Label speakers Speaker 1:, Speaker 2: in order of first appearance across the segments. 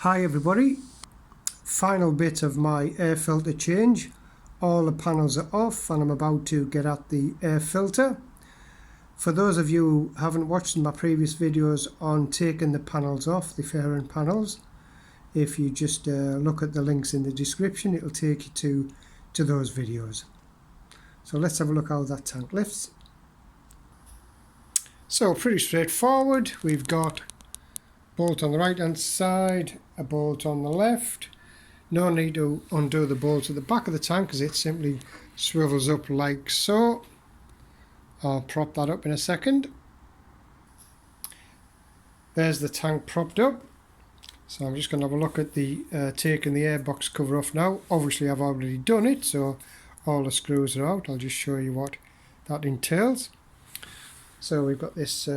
Speaker 1: Hi everybody, final bit of my air filter change. All the panels are off and I'm about to get at the air filter. For those of you who haven't watched my previous videos on taking the panels off, the fairing panels, if you just look at the links in the description, it'll take you to those videos. So let's have a look how that tank lifts. So pretty straightforward. We've got bolt on the right hand side, a bolt on the left. No need to undo the bolt at the back of the tank because it simply swivels up like so. I'll prop that up in a second. There's the tank propped up. So I'm just going to have a look at the taking the airbox cover off now. Obviously I've already done it, so all the screws are out. I'll just show you what that entails. So we've got this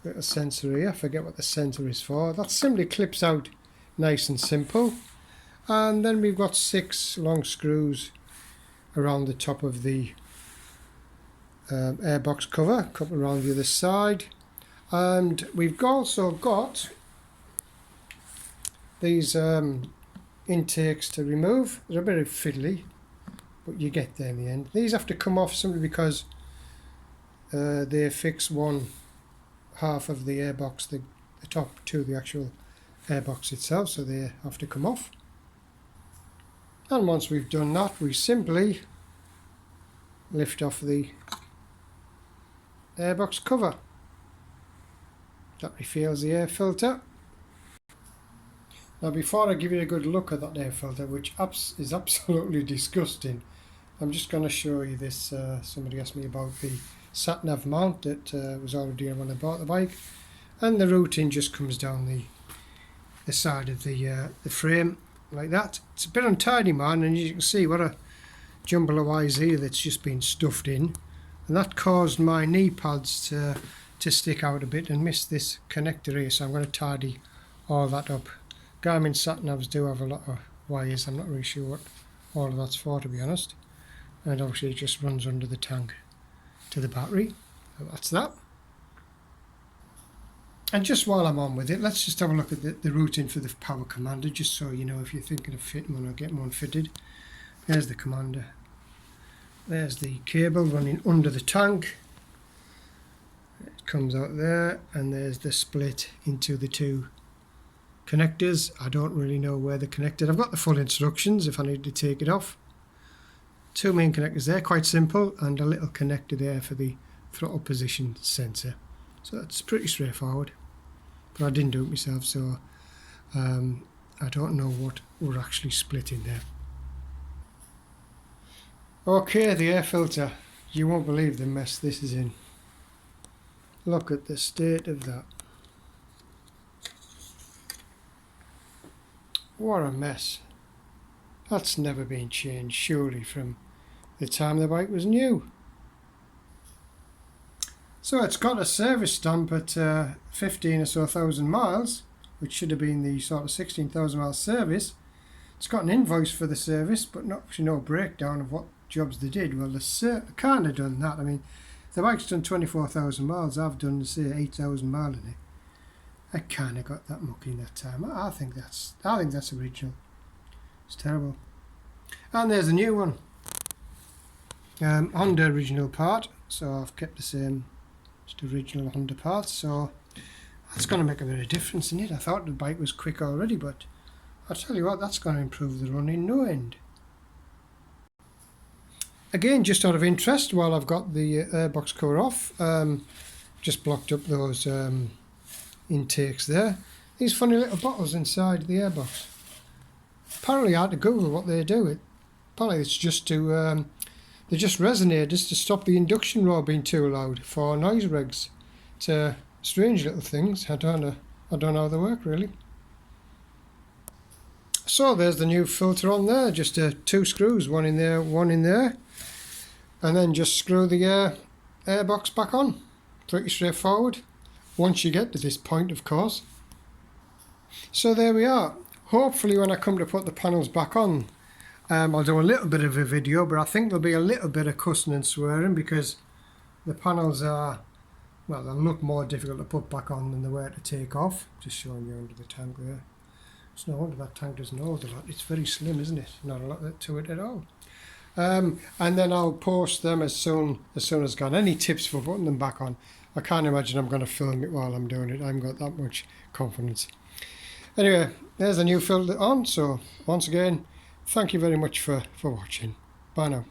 Speaker 1: little sensor here. I forget what the sensor is for. That simply clips out nice and simple. And then we've got 6 long screws around the top of the airbox cover, a couple around the other side. And we've also got these intakes to remove. They're a bit fiddly, but you get there in the end. These have to come off simply because they fix one half of the airbox, the top to the actual airbox itself, so they have to come off. And once we've done that, we simply lift off the airbox cover. That refills the air filter. Now before I give you a good look at that air filter, which is absolutely disgusting, I'm just going to show you this. Somebody asked me about the sat-nav mount that was already on when I bought the bike, and the routing just comes down the side of the frame like that. It's a bit untidy, man, and you can see what a jumble of wires here that's just been stuffed in, and that caused my knee pads to stick out a bit and miss this connector here, so I'm going to tidy all that up. Garmin sat-navs do have a lot of wires. I'm not really sure what all of that's for, to be honest, and obviously it just runs under the tank to the battery. So that's that. And just while I'm on with it, let's just have a look at the routing for the power commander, just so you know if you're thinking of fitting one or getting one fitted. There's the commander. There's the cable running under the tank. It comes out there, and there's the split into the 2 connectors. I don't really know where they're connected. I've got the full instructions if I need to take it off. 2 main connectors there, quite simple, and a little connector there for the throttle position sensor. So that's pretty straightforward, but I didn't do it myself, so I don't know what we're actually splitting there. Okay, the air filter. You won't believe the mess this is in. Look at the state of that. What a mess. That's never been changed, surely, from the time the bike was new. So it's got a service stamp at 15 or so thousand miles, which should have been the sort of 16,000 mile service. It's got an invoice for the service, but no breakdown of what jobs they did. Well, they kind of done that. I mean, the bike's done 24,000 miles. I've done, say, 8,000 miles in it. I kind of got that mucky in that time. I think that's original. It's terrible. And there's a new one. Honda original part. So I've kept the same, just original Honda parts. So that's going to make a bit of difference in it. I thought the bike was quick already, but I'll tell you what, that's going to improve the run in no end. Again, just out of interest, while I've got the airbox cover off, just blocked up those intakes there. These funny little bottles inside the airbox. Apparently I had to Google what they do. Apparently it's just to, they're just resonators to stop the induction roar being too loud for noise regs. It's strange little things. I don't know how they work really. So there's the new filter on there, just 2 screws, one in there, and then just screw the airbox back on. Pretty straightforward, once you get to this point, of course. So there we are. Hopefully when I come to put the panels back on, I'll do a little bit of a video, but I think there'll be a little bit of cussing and swearing because the panels are, well, they'll look more difficult to put back on than they were to take off. Just showing you under the tank there. It's no wonder that tank doesn't hold a lot. It's very slim, isn't it? Not a lot to it at all. And then I'll post them as soon as gone. Any tips for putting them back on? I can't imagine I'm going to film it while I'm doing it. I haven't got that much confidence. Anyway, there's a new filter on. So once again, thank you very much for watching. Bye now.